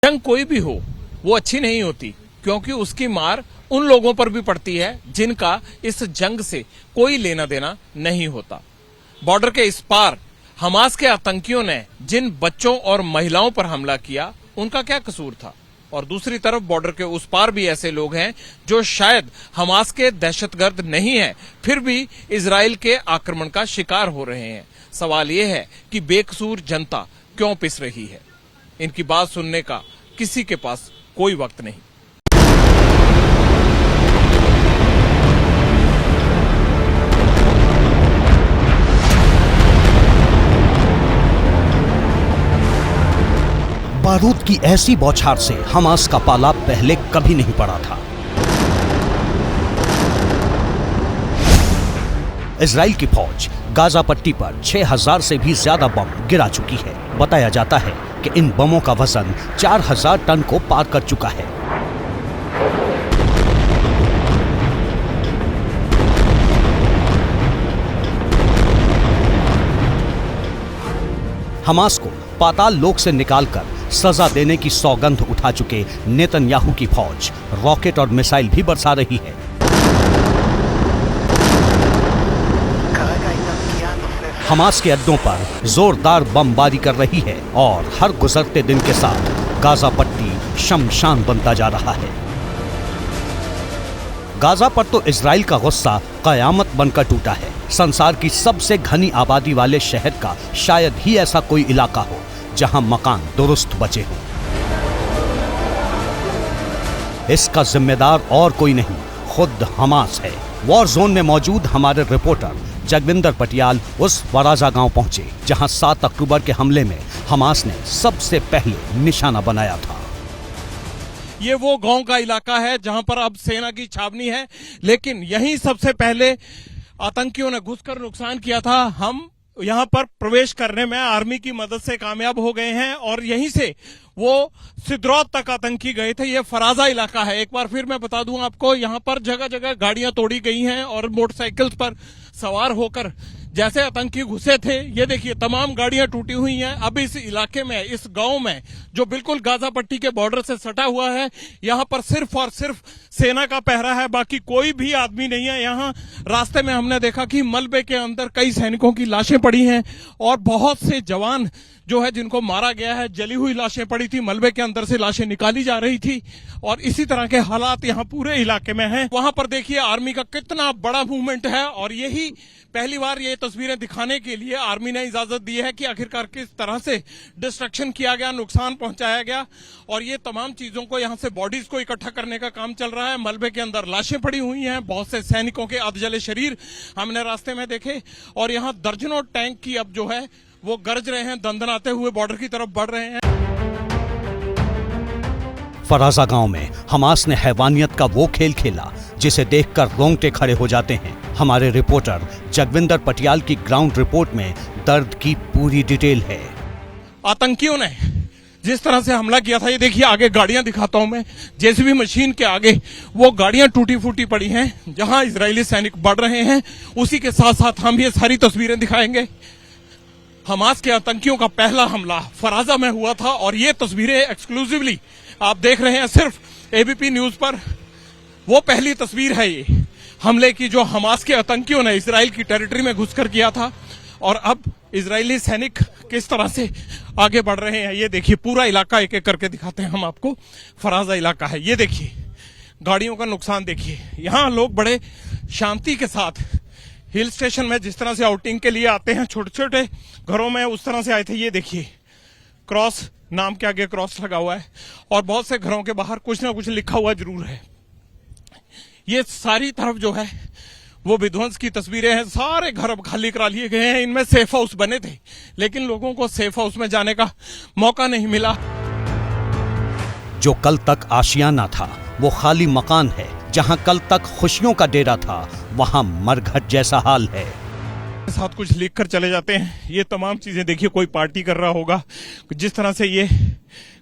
जंग कोई भी हो वो अच्छी नहीं होती, क्योंकि उसकी मार उन लोगों पर भी पड़ती है जिनका इस जंग से कोई लेना देना नहीं होता। बॉर्डर के इस पार हमास के आतंकियों ने जिन बच्चों और महिलाओं पर हमला किया, उनका क्या कसूर था? और दूसरी तरफ बॉर्डर के उस पार भी ऐसे लोग हैं जो शायद हमास के दहशतगर्द नहीं हैं, फिर भी इजराइल के आक्रमण का शिकार हो रहे हैं। सवाल यह है कि बेकसूर जनता क्यों पिस रही है? इनकी बात सुनने का किसी के पास कोई वक्त नहीं। बारूद की ऐसी बौछार से हमास का पाला पहले कभी नहीं पड़ा था। इजराइल की फौज गाजा पट्टी पर 6000 से भी ज्यादा बम गिरा चुकी है। बताया जाता है कि इन बमों का वजन 4000 टन को पार कर चुका है। हमास को पाताल लोक से निकालकर सजा देने की सौगंध उठा चुके नेतन्याहू की फौज रॉकेट और मिसाइल भी बरसा रही है। हमास के अड्डों पर जोरदार बमबारी कर रही है और हर गुजरते दिन के साथ गाजा पट्टी शमशान बनता जा रहा है। गाजा पर तो इजराइल का गुस्सा कयामत बनकर टूटा है। संसार की सबसे घनी आबादी वाले शहर का शायद ही ऐसा कोई इलाका हो जहां मकान दुरुस्त बचे हों। इसका जिम्मेदार और कोई नहीं, खुद हमास है। वॉर जोन में मौजूद हमारे रिपोर्टर जगविंदर पटियाल उस वराजा गांव पहुंचे जहां 7 अक्टूबर के हमले में हमास ने सबसे पहले निशाना बनाया था। ये वो गांव का इलाका है जहां पर अब सेना की छावनी है, लेकिन यहीं सबसे पहले आतंकियों ने घुसकर नुकसान किया था। हम यहां पर प्रवेश करने में आर्मी की मदद से कामयाब हो गए हैं और यहीं से वो सिद्रौत तक आतंकी गए थे। ये फराजा इलाका है। एक बार फिर मैं बता दूं आपको, यहां पर जगह जगह गाड़ियां तोड़ी गई हैं और मोटरसाइकिल्स पर सवार होकर जैसे आतंकी घुसे थे, ये देखिए तमाम गाड़ियां टूटी हुई हैं। अब इस इलाके में, इस गांव में जो बिल्कुल गाजा पट्टी के बॉर्डर से सटा हुआ है, यहां पर सिर्फ और सिर्फ सेना का पहरा है, बाकी कोई भी आदमी नहीं है। यहां रास्ते में हमने देखा कि मलबे के अंदर कई सैनिकों की लाशें पड़ी हैं और बहुत से जवान जो है जिनको मारा गया है, जली हुई लाशें पड़ी थी, मलबे के अंदर से लाशें निकाली जा रही थी और इसी तरह के हालात यहां पूरे इलाके में हैं। वहां पर देखिए आर्मी का कितना बड़ा मूवमेंट है और यही पहली बार ये तस्वीरें दिखाने के लिए आर्मी ने इजाजत दी है कि आखिरकार किस तरह से डिस्ट्रक्शन किया गया, नुकसान पहुंचाया गया और ये तमाम चीजों को, यहां से बॉडीज को इकट्ठा करने का काम चल रहा है। मलबे के अंदर लाशें पड़ी हुई हैं, बहुत से सैनिकों के अधजले शरीर हमने रास्ते में देखे और यहां दर्जनों टैंक की अब जो है वो गरज रहे हैं, दंदनाते हुए बॉर्डर की तरफ बढ़ रहे हैं। फराजा गांव में हमास ने हैवानियत का वो खेल खेला जिसे देखकर रोंगटे खड़े हो जाते हैं। हमारे रिपोर्टर जगविंदर पटियाल की ग्राउंड रिपोर्ट में दर्द की पूरी डिटेल है। आतंकियों ने जिस तरह से हमला किया था, ये देखिए आगे गाड़ियां दिखाता हूं मैं, जेसीबी मशीन के आगे वो गाड़ियां टूटी फूटी पड़ी हैं जहां इजरायली सैनिक बढ़ रहे हैं। उसी के साथ साथ हम ये सारी तस्वीरें दिखाएंगे। हमास के आतंकियों का पहला हमला फराजा में हुआ था और ये तस्वीरें एक्सक्लूसिवली आप देख रहे हैं सिर्फ एबीपी न्यूज पर। वो पहली तस्वीर है ये हमले की जो हमास के आतंकियों ने इजराइल की टेरिटरी में घुसकर किया था और अब इजरायली सैनिक किस तरह से आगे बढ़ रहे हैं। ये देखिए पूरा इलाका एक एक करके दिखाते हैं हम आपको। फराजा इलाका है, ये देखिए गाड़ियों का नुकसान देखिए। यहाँ लोग बड़े शांति के साथ हिल स्टेशन में जिस तरह से आउटिंग के लिए आते हैं, छोटे छोटे घरों में उस तरह से आए थे। ये देखिए क्रॉस, नाम के आगे क्रॉस लगा हुआ है और बहुत से घरों के बाहर कुछ ना कुछ लिखा हुआ जरूर है। ये सारी तरफ जो है वो विध्वंस की तस्वीरें हैं। सारे घर अब खाली करा लिए गए हैं। इनमें सेफ हाउस बने थे लेकिन लोगों को सेफ हाउस में जाने का मौका नहीं मिला। जो कल तक आशियाना था वो खाली मकान है। जहां कल तक खुशियों का डेरा था वहां मरघट जैसा हाल है। साथ कुछ लिख कर चले जाते हैं। ये तमाम चीजें देखिए, कोई पार्टी कर रहा होगा। जिस तरह से ये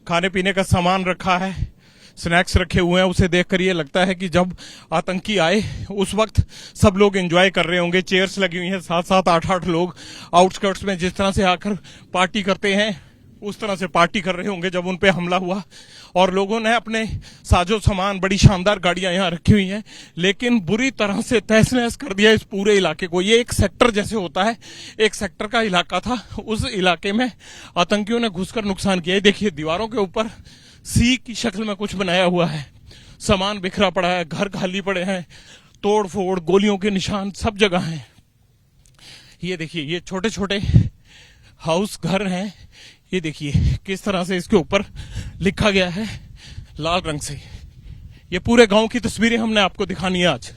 खाने पीने का सामान रखा है, स्नैक्स रखे हुए हैं, उसे देखकर ये लगता है कि जब आतंकी आए उस वक्त सब लोग एंजॉय कर रहे होंगे। चेयर्स लगी हुई हैं, 7-7, 8-8 लोग आउटस्कर्ट्स में जिस तरह से आकर पार्टी करते हैं उस तरह से पार्टी कर रहे होंगे जब उन पे हमला हुआ, और लोगों ने अपने साजो सामान, बड़ी शानदार गाड़ियां यहाँ रखी हुई हैं, लेकिन बुरी तरह से तहस नहस कर दिया इस पूरे इलाके को। ये एक सेक्टर जैसे होता है, एक सेक्टर का इलाका था, उस इलाके में आतंकियों ने घुसकर नुकसान किया। देखिए दीवारों के ऊपर सी की शक्ल में कुछ बनाया हुआ है, सामान बिखरा पड़ा है, घर खाली पड़े हैं, तोड़ फोड़, गोलियों के निशान सब जगह हैं। ये देखिए ये छोटे छोटे हाउस घर हैं, ये देखिए किस तरह से इसके ऊपर लिखा गया है लाल रंग से। ये पूरे गांव की तस्वीरें हमने आपको दिखानी है आज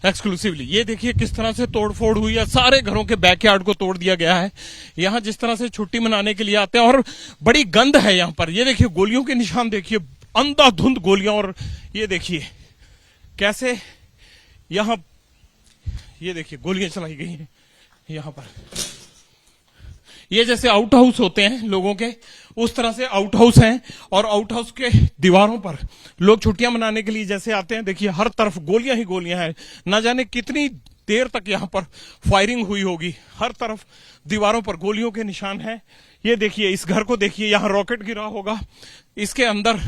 एक्सक्लूसिवली। ये देखिए किस तरह से तोड़फोड़ हुई है, सारे घरों के बैकयार्ड को तोड़ दिया गया है। यहाँ जिस तरह से छुट्टी मनाने के लिए आते हैं, और बड़ी गंद है यहाँ पर। ये देखिए गोलियों के निशान देखिए, अंधाधुंध गोलियां, और ये देखिए कैसे यहाँ, ये देखिए गोलियां चलाई गई हैं यहाँ पर। ये जैसे आउट हाउस होते हैं लोगों के, उस तरह से आउट हाउस हैं, और आउट हाउस के दीवारों पर लोग छुट्टियां मनाने के लिए जैसे आते हैं, देखिए हर तरफ गोलियां ही गोलियां हैं। ना जाने कितनी देर तक यहां पर फायरिंग हुई होगी, हर तरफ दीवारों पर गोलियों के निशान हैं। ये देखिए इस घर को देखिए, यहां रॉकेट गिरा होगा, इसके अंदर,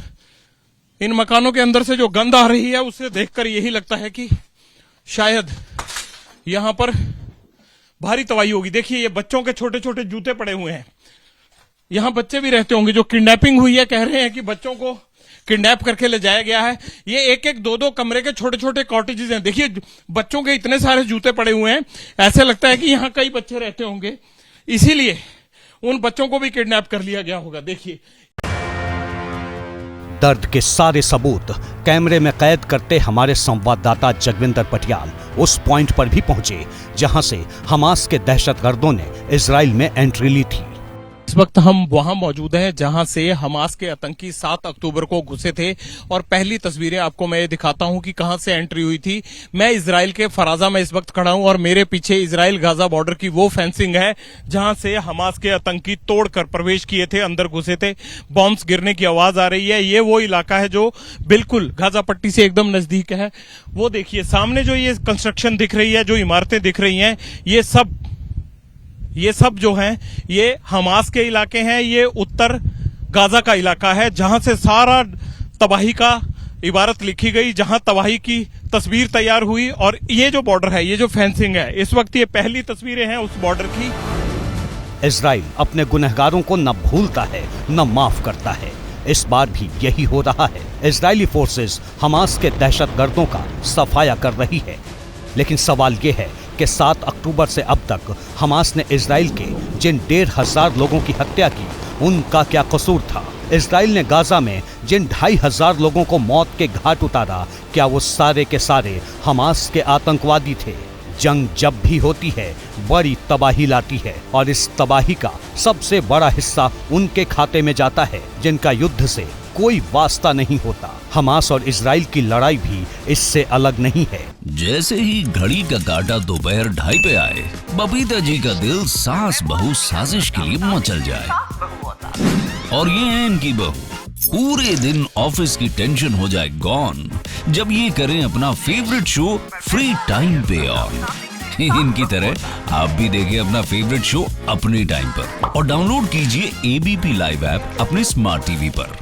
इन मकानों के अंदर से जो गंध आ रही है उसे देखकर यही लगता है कि शायद यहां पर भारी तबाही होगी। देखिए ये बच्चों के छोटे छोटे जूते पड़े हुए हैं, यहां बच्चे भी रहते होंगे। जो किडनैपिंग हुई है, कह रहे हैं कि बच्चों को किडनैप करके ले जाया गया है। ये एक एक दो दो कमरे के छोटे छोटे कॉटेजेस हैं। देखिए बच्चों के इतने सारे जूते पड़े हुए हैं, ऐसे लगता है कि यहां कई बच्चे रहते होंगे, इसीलिए उन बच्चों को भी किडनैप कर लिया गया होगा। देखिए दर्द के सारे सबूत कैमरे में कैद करते हमारे संवाददाता जगविंदर पटियाल उस पॉइंट पर भी पहुंचे जहां से हमास के दहशतगर्दों ने इजराइल में एंट्री ली थी। इस वक्त हम वहां मौजूद हैं जहां से हमास के आतंकी 7 अक्टूबर को घुसे थे, और पहली तस्वीरें आपको मैं दिखाता हूं कि कहां से एंट्री हुई थी। मैं इजराइल के फराजा में इस वक्त खड़ा हूं, और मेरे पीछे इजराइल गाजा बॉर्डर की वो फेंसिंग है जहां से हमास के आतंकी तोड़कर प्रवेश किए थे, अंदर घुसे थे। बॉम्ब्स गिरने की आवाज आ रही है। ये वो इलाका है जो बिल्कुल गाजा पट्टी से एकदम नजदीक है। वो देखिए सामने जो ये कंस्ट्रक्शन दिख रही है, जो इमारतें दिख रही हैं, ये सब जो हैं ये हमास के इलाके हैं। ये उत्तर गाजा का इलाका है जहां से सारा तबाही का इबारत लिखी गई, जहां तबाही की तस्वीर तैयार हुई। और ये जो बॉर्डर है, ये जो फेंसिंग है, इस वक्त ये पहली तस्वीरें हैं उस बॉर्डर की। इजराइल अपने गुनहगारों को न भूलता है न माफ करता है। इस बार भी यही हो रहा है। इजरायली फोर्सेस हमास के दहशतगर्दों का सफाया कर रही है, लेकिन सवाल ये है कि 7 अक्टूबर से अब तक हमास ने इजराइल के जिन 1,500 लोगों की हत्या की, उनका क्या कसूर था? इजराइल ने गाजा में जिन 2,500 लोगों को मौत के घाट उतारा, क्या वो सारे के सारे हमास के आतंकवादी थे? जंग जब भी होती है बड़ी तबाही लाती है, और इस तबाही का सबसे बड़ा हिस्सा उनके खाते में जाता है जिनका युद्ध से कोई वास्ता नहीं होता। हमास और इजराइल की लड़ाई भी इससे अलग नहीं है। जैसे ही घड़ी का काटा दोपहर 2:30 पे आए, बबीता जी का दिल सास बहू साजिश के लिए मचल जाए। और ये है इनकी बहू, पूरे दिन ऑफिस की टेंशन हो जाए गॉन जब ये करें अपना फेवरेट शो फ्री टाइम पे ऑन। इनकी तरह आप भी देखिए अपना फेवरेट शो अपने टाइम पर, और डाउनलोड कीजिए ABP लाइव ऐप अपने स्मार्ट टीवी पर।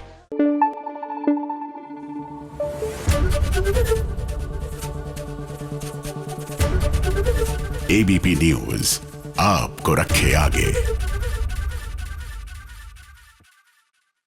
ABP न्यूज आपको रखे आगे।